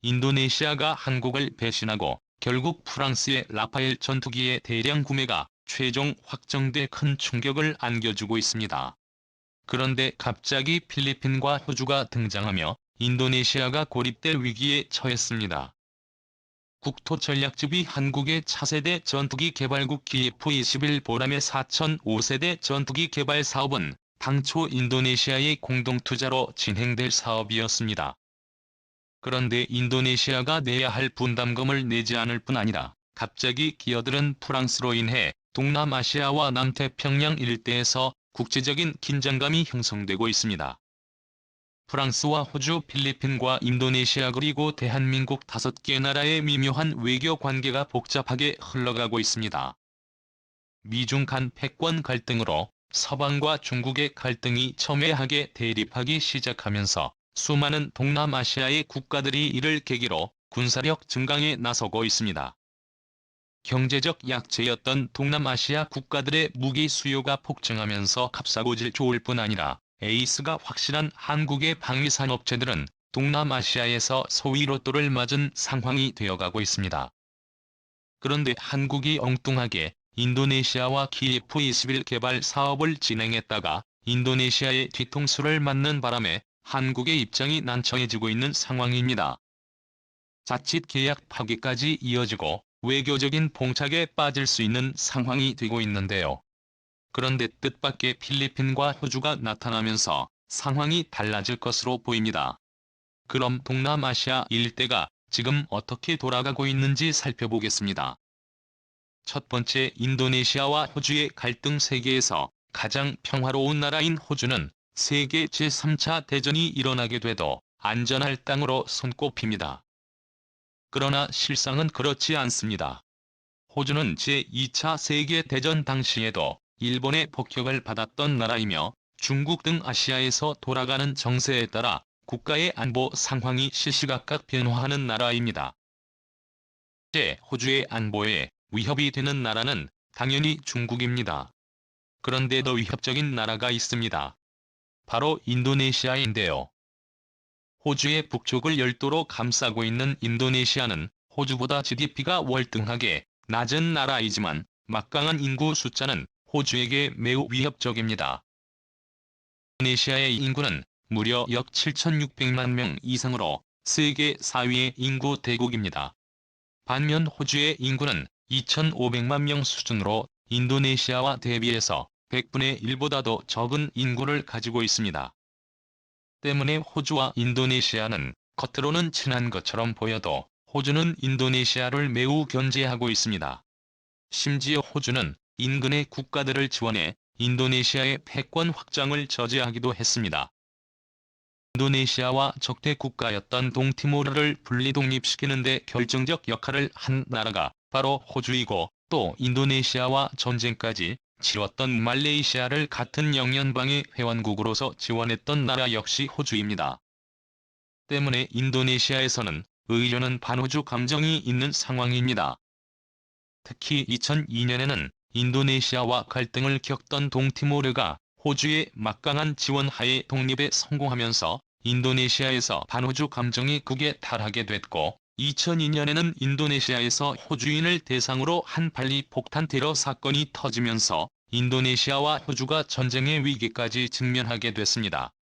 인도네시아가 한국을 배신하고 결국 프랑스의 라파엘 전투기의 대량 구매가 최종 확정돼 큰 충격을 안겨주고 있습니다. 그런데 갑자기 필리핀과 호주가 등장하며 인도네시아가 고립될 위기에 처했습니다. 국토전략집이 한국의 차세대 전투기 개발국 KF-21 보람의 4005세대 전투기 개발 사업은 당초 인도네시아의 공동투자로 진행될 사업이었습니다. 그런데 인도네시아가 내야 할 분담금을 내지 않을 뿐 아니라 갑자기 끼어들은 프랑스로 인해 동남아시아와 남태평양 일대에서 국제적인 긴장감이 형성되고 있습니다. 프랑스와 호주, 필리핀과 인도네시아 그리고 대한민국 5개 나라의 미묘한 외교 관계가 복잡하게 흘러가고 있습니다. 미중 간 패권 갈등으로 서방과 중국의 갈등이 첨예하게 대립하기 시작하면서 수많은 동남아시아의 국가들이 이를 계기로 군사력 증강에 나서고 있습니다. 경제적 약체였던 동남아시아 국가들의 무기 수요가 폭증하면서 값싸고질 좋을 뿐 아니라 에이스가 확실한 한국의 방위산 업체들은 동남아시아에서 소위 로또를 맞은 상황이 되어가고 있습니다. 그런데 한국이 엉뚱하게 인도네시아와 KF-21 개발 사업을 진행했다가 인도네시아의 뒤통수를 맞는 바람에 한국의 입장이 난처해지고 있는 상황입니다. 자칫 계약 파기까지 이어지고 외교적인 봉착에 빠질 수 있는 상황이 되고 있는데요. 그런데 뜻밖의 필리핀과 호주가 나타나면서 상황이 달라질 것으로 보입니다. 그럼 동남아시아 일대가 지금 어떻게 돌아가고 있는지 살펴보겠습니다. 첫 번째, 인도네시아와 호주의 갈등. 세계에서 가장 평화로운 나라인 호주는 세계 제3차 대전이 일어나게 돼도 안전할 땅으로 손꼽힙니다. 그러나 실상은 그렇지 않습니다. 호주는 제2차 세계대전 당시에도 일본의 폭격을 받았던 나라이며 중국 등 아시아에서 돌아가는 정세에 따라 국가의 안보 상황이 시시각각 변화하는 나라입니다. 현재 호주의 안보에 위협이 되는 나라는 당연히 중국입니다. 그런데 더 위협적인 나라가 있습니다. 바로 인도네시아인데요. 호주의 북쪽을 열도로 감싸고 있는 인도네시아는 호주보다 GDP가 월등하게 낮은 나라이지만 막강한 인구 숫자는 호주에게 매우 위협적입니다. 인도네시아의 인구는 무려 약 7,600만 명 이상으로 세계 4위의 인구 대국입니다. 반면 호주의 인구는 2,500만 명 수준으로 인도네시아와 대비해서 100분의 1보다도 적은 인구를 가지고 있습니다. 때문에 호주와 인도네시아는 겉으로는 친한 것처럼 보여도 호주는 인도네시아를 매우 견제하고 있습니다. 심지어 호주는 인근의 국가들을 지원해 인도네시아의 패권 확장을 저지하기도 했습니다. 인도네시아와 적대 국가였던 동티모르를 분리독립시키는 데 결정적 역할을 한 나라가 바로 호주이고, 또 인도네시아와 전쟁까지 치렀던 말레이시아를 같은 영연방의 회원국으로서 지원했던 나라 역시 호주입니다. 때문에 인도네시아에서는 의료는 반호주 감정이 있는 상황입니다. 특히 2002년에는 인도네시아와 갈등을 겪던 동티모르가 호주의 막강한 지원 하에 독립에 성공하면서 인도네시아에서 반호주 감정이 극에 달하게 됐고, 2002년에는 인도네시아에서 호주인을 대상으로 한 발리 폭탄 테러 사건이 터지면서 인도네시아와 호주가 전쟁의 위기까지 직면하게 됐습니다.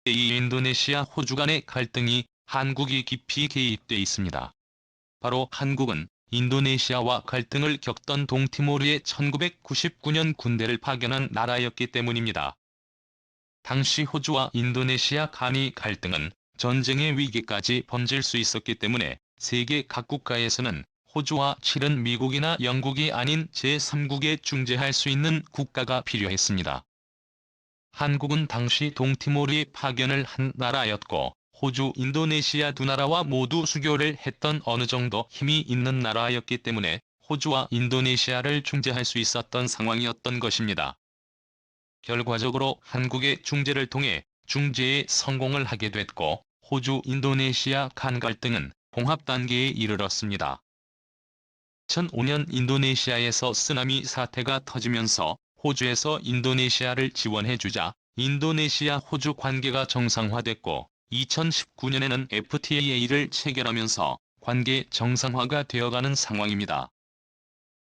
이 인도네시아 호주 간의 갈등이 한국이 깊이 개입돼 있습니다. 바로 한국은 인도네시아와 갈등을 겪던 동티모르에 1999년 군대를 파견한 나라였기 때문입니다. 당시 호주와 인도네시아 간의 갈등은 전쟁의 위기까지 번질 수 있었기 때문에 세계 각 국가에서는 호주와 실은 미국이나 영국이 아닌 제3국에 중재할 수 있는 국가가 필요했습니다. 한국은 당시 동티모르에 파견을 한 나라였고, 호주, 인도네시아 두 나라와 모두 수교를 했던 어느 정도 힘이 있는 나라였기 때문에 호주와 인도네시아를 중재할 수 있었던 상황이었던 것입니다. 결과적으로 한국의 중재를 통해 중재에 성공을 하게 됐고, 호주, 인도네시아 간 갈등은 봉합 단계에 이르렀습니다. 2005년 인도네시아에서 쓰나미 사태가 터지면서 호주에서 인도네시아를 지원해주자 인도네시아-호주 관계가 정상화됐고, 2019년에는 FTA를 체결하면서 관계 정상화가 되어가는 상황입니다.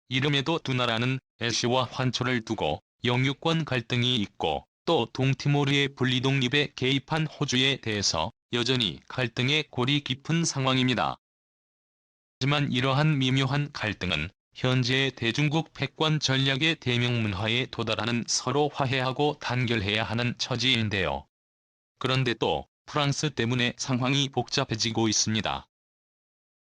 이름에도 두 나라는 애쉬와 환초를 두고 영유권 갈등이 있고 또 동티모르의 분리독립에 개입한 호주에 대해서 여전히 갈등의 골이 깊은 상황입니다. 하지만 이러한 미묘한 갈등은 현재의 대중국 패권 전략의 대명문화에 도달하는 서로 화해하고 단결해야 하는 처지인데요. 그런데 또 프랑스 때문에 상황이 복잡해지고 있습니다.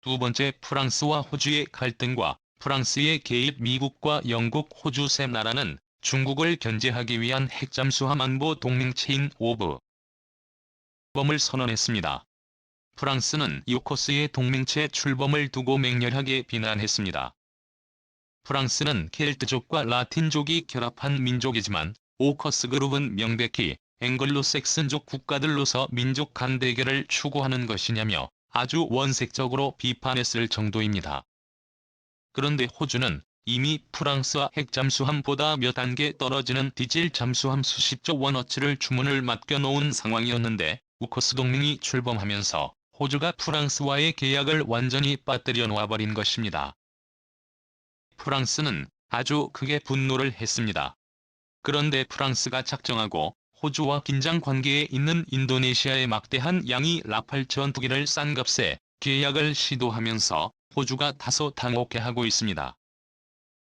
두 번째, 프랑스와 호주의 갈등과 프랑스의 개입. 미국과 영국, 호주 세 나라는 중국을 견제하기 위한 핵잠수함 안보 동맹체인 오브 범을 선언했습니다. 프랑스는 유코스의 동맹체 출범을 두고 맹렬하게 비난했습니다. 프랑스는 켈트족과 라틴족이 결합한 민족이지만 오커스 그룹은 명백히 앵글로색슨족 국가들로서 민족 간 대결을 추구하는 것이냐며 아주 원색적으로 비판했을 정도입니다. 그런데 호주는 이미 프랑스와 핵잠수함보다 몇 단계 떨어지는 디젤 잠수함 수십조 원어치를 주문을 맡겨놓은 상황이었는데 우코스 동맹이 출범하면서 호주가 프랑스와의 계약을 완전히 빠뜨려 놓아버린 것입니다. 프랑스는 아주 크게 분노를 했습니다. 그런데 프랑스가 작정하고 호주와 긴장 관계에 있는 인도네시아의 막대한 양의 라팔 전투기를 싼 값에 계약을 시도하면서 호주가 다소 당혹해하고 있습니다.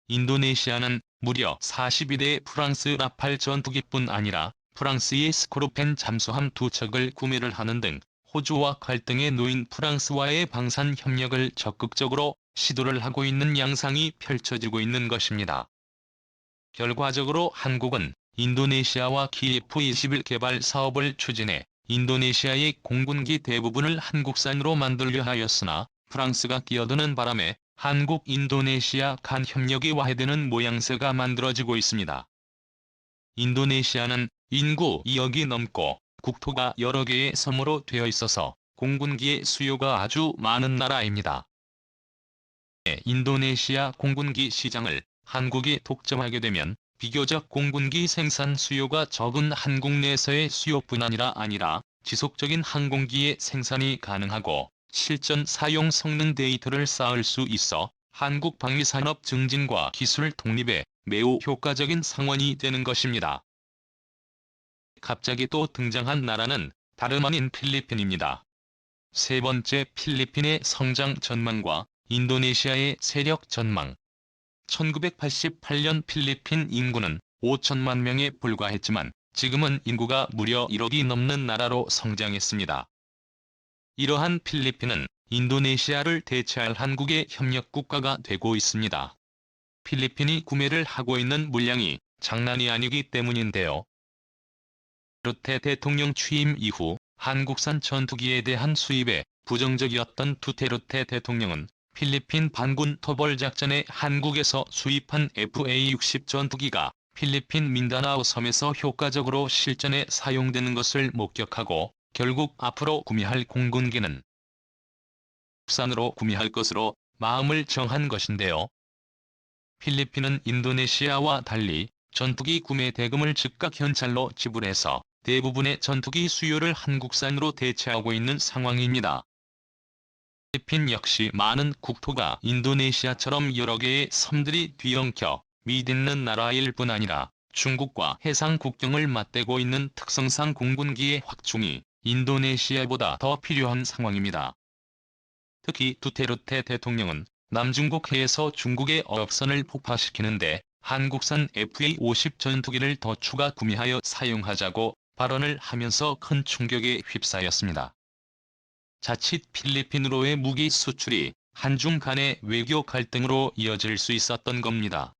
인도네시아는 무려 42대의 프랑스 라팔 전투기뿐 아니라 프랑스의 스코르펜 잠수함 2척을 구매를 하는 등 호주와 갈등에 놓인 프랑스와의 방산 협력을 적극적으로 시도를 하고 있는 양상이 펼쳐지고 있는 것입니다. 결과적으로 한국은 인도네시아와 KF-21 개발 사업을 추진해 인도네시아의 공군기 대부분을 한국산으로 만들려 하였으나 프랑스가 끼어드는 바람에 한국-인도네시아 간 협력이 와해되는 모양새가 만들어지고 있습니다. 인도네시아는 인구 2억이 넘고 국토가 여러 개의 섬으로 되어 있어서 공군기의 수요가 아주 많은 나라입니다. 인도네시아 공군기 시장을 한국이 독점하게 되면 비교적 공군기 생산 수요가 적은 한국 내에서의 수요뿐 아니라 지속적인 항공기의 생산이 가능하고 실전 사용 성능 데이터를 쌓을 수 있어 한국 방위산업 증진과 기술 독립에 매우 효과적인 상원이 되는 것입니다. 갑자기 또 등장한 나라는 다름 아닌 필리핀입니다. 세 번째, 필리핀의 성장 전망과 인도네시아의 세력 전망. 1988년 필리핀 인구는 5천만 명에 불과했지만 지금은 인구가 무려 1억이 넘는 나라로 성장했습니다. 이러한 필리핀은 인도네시아를 대체할 한국의 협력 국가가 되고 있습니다. 필리핀이 구매를 하고 있는 물량이 장난이 아니기 때문인데요. 두테르테 대통령 취임 이후 한국산 전투기에 대한 수입에 부정적이었던 두테르테 대통령은 필리핀 반군 토벌 작전에 한국에서 수입한 FA-60 전투기가 필리핀 민다나오 섬에서 효과적으로 실전에 사용되는 것을 목격하고 결국 앞으로 구매할 공군기는 국산으로 구매할 것으로 마음을 정한 것인데요. 필리핀은 인도네시아와 달리 전투기 구매 대금을 즉각 현찰로 지불해서 대부분의 전투기 수요를 한국산으로 대체하고 있는 상황입니다. 필리핀 역시 많은 국토가 인도네시아처럼 여러 개의 섬들이 뒤엉켜 밑있는 나라일 뿐 아니라 중국과 해상 국경을 맞대고 있는 특성상 공군기의 확충이 인도네시아보다 더 필요한 상황입니다. 특히 두테르테 대통령은 남중국 해에서 중국의 어업선을 폭파시키는데 한국산 FA-50 전투기를 더 추가 구매하여 사용하자고 발언을 하면서 큰 충격에 휩싸였습니다. 자칫 필리핀으로의 무기 수출이 한중 간의 외교 갈등으로 이어질 수 있었던 겁니다.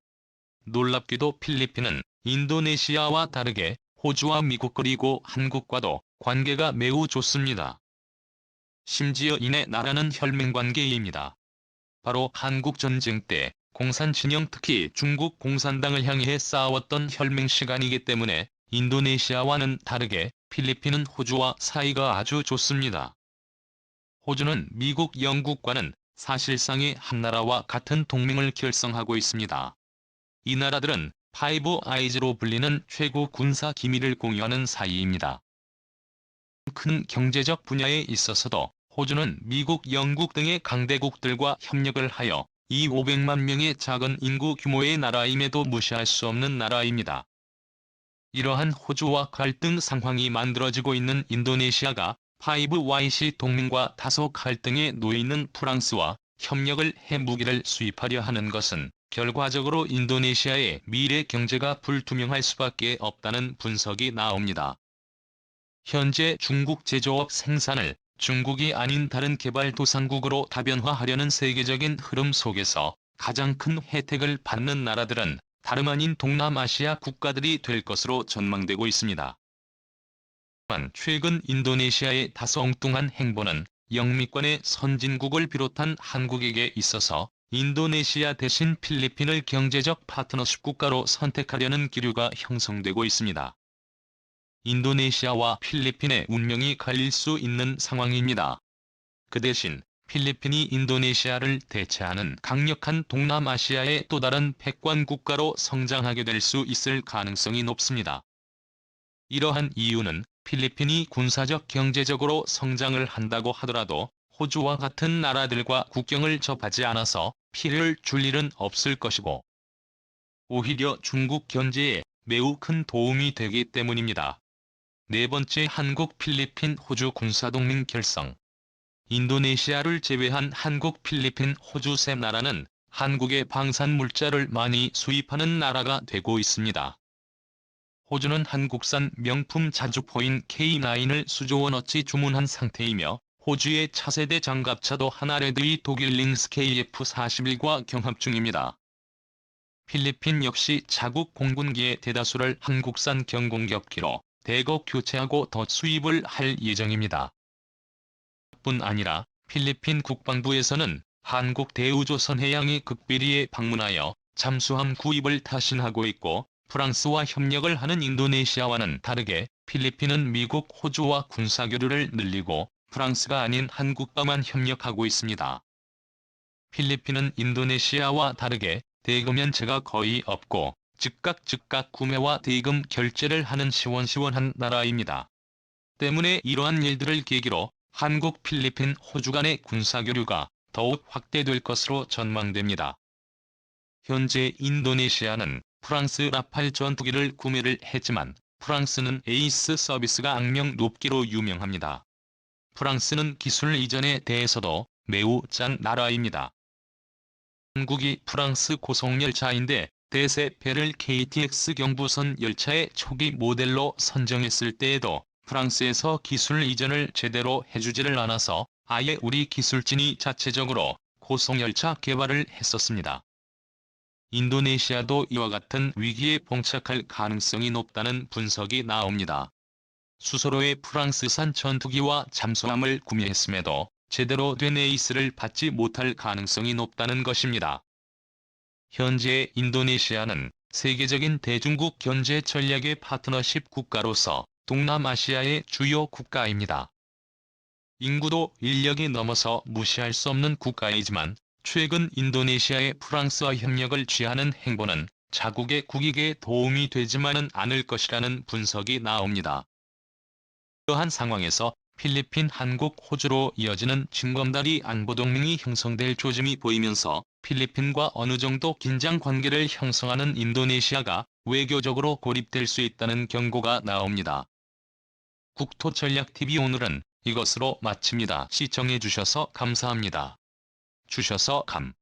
놀랍게도 필리핀은 인도네시아와 다르게 호주와 미국 그리고 한국과도 관계가 매우 좋습니다. 심지어 이내 나라는 혈맹관계입니다. 바로 한국전쟁 때 공산 진영 특히 중국 공산당을 향해 싸웠던 혈맹 시간이기 때문에 인도네시아와는 다르게 필리핀은 호주와 사이가 아주 좋습니다. 호주는 미국, 영국과는 사실상의 한나라와 같은 동맹을 결성하고 있습니다. 이 나라들은 파이브 아이즈로 불리는 최고 군사 기밀을 공유하는 사이입니다. 큰 경제적 분야에 있어서도 호주는 미국, 영국 등의 강대국들과 협력을 하여 500만 명의 작은 인구 규모의 나라임에도 무시할 수 없는 나라입니다. 이러한 호주와 갈등 상황이 만들어지고 있는 인도네시아가 5YC 동맹과 다소 갈등에 놓여 있는 프랑스와 협력을 해 무기를 수입하려 하는 것은 결과적으로 인도네시아의 미래 경제가 불투명할 수밖에 없다는 분석이 나옵니다. 현재 중국 제조업 생산을 중국이 아닌 다른 개발도상국으로 다변화하려는 세계적인 흐름 속에서 가장 큰 혜택을 받는 나라들은 다름 아닌 동남아시아 국가들이 될 것으로 전망되고 있습니다. 또한 최근 인도네시아의 다소 엉뚱한 행보는 영미권의 선진국을 비롯한 한국에게 있어서 인도네시아 대신 필리핀을 경제적 파트너십 국가로 선택하려는 기류가 형성되고 있습니다. 인도네시아와 필리핀의 운명이 갈릴 수 있는 상황입니다. 그 대신 필리핀이 인도네시아를 대체하는 강력한 동남아시아의 또 다른 패권 국가로 성장하게 될 수 있을 가능성이 높습니다. 이러한 이유는 필리핀이 군사적 경제적으로 성장을 한다고 하더라도 호주와 같은 나라들과 국경을 접하지 않아서 피해를 줄 일은 없을 것이고 오히려 중국 견제에 매우 큰 도움이 되기 때문입니다. 네 번째, 한국, 필리핀, 호주 군사동맹 결성. 인도네시아를 제외한 한국, 필리핀, 호주 세 나라는 한국의 방산물자를 많이 수입하는 나라가 되고 있습니다. 호주는 한국산 명품 자주포인 K9을 수조원어치 주문한 상태이며 호주의 차세대 장갑차도 하나레드의 독일 링스 KF-41과 경합 중입니다. 필리핀 역시 자국 공군기의 대다수를 한국산 경공격기로 대거 교체하고 더 수입을 할 예정입니다. 뿐 아니라 필리핀 국방부에서는 한국 대우조선해양이 극비리에 방문하여 잠수함 구입을 타신하고 있고 프랑스와 협력을 하는 인도네시아와는 다르게 필리핀은 미국, 호주와 군사교류를 늘리고 프랑스가 아닌 한국과만 협력하고 있습니다. 필리핀은 인도네시아와 다르게 대금 연체가 거의 없고 즉각 구매와 대금 결제를 하는 시원시원한 나라입니다. 때문에 이러한 일들을 계기로 한국, 필리핀, 호주 간의 군사교류가 더욱 확대될 것으로 전망됩니다. 현재 인도네시아는 프랑스 라팔 전투기를 구매를 했지만 프랑스는 에이스 서비스가 악명 높기로 유명합니다. 프랑스는 기술 이전에 대해서도 매우 짠 나라입니다. 한국이 프랑스 고속열차인데 대세 베를 KTX 경부선 열차의 초기 모델로 선정했을 때에도 프랑스에서 기술 이전을 제대로 해주지를 않아서 아예 우리 기술진이 자체적으로 고속열차 개발을 했었습니다. 인도네시아도 이와 같은 위기에 봉착할 가능성이 높다는 분석이 나옵니다. 수소로의 프랑스산 전투기와 잠수함을 구매했음에도 제대로 된 에이스를 받지 못할 가능성이 높다는 것입니다. 현재 인도네시아는 세계적인 대중국 견제 전략의 파트너십 국가로서 동남아시아의 주요 국가입니다. 인구도 인력이 넘어서 무시할 수 없는 국가이지만 최근 인도네시아의 프랑스와 협력을 취하는 행보는 자국의 국익에 도움이 되지만은 않을 것이라는 분석이 나옵니다. 이러한 상황에서 필리핀, 한국, 호주로 이어지는 징검다리 안보동맹이 형성될 조짐이 보이면서 필리핀과 어느 정도 긴장 관계를 형성하는 인도네시아가 외교적으로 고립될 수 있다는 경고가 나옵니다. 국토전략TV 오늘은 이것으로 마칩니다. 시청해주셔서 감사합니다. 주셔서 감.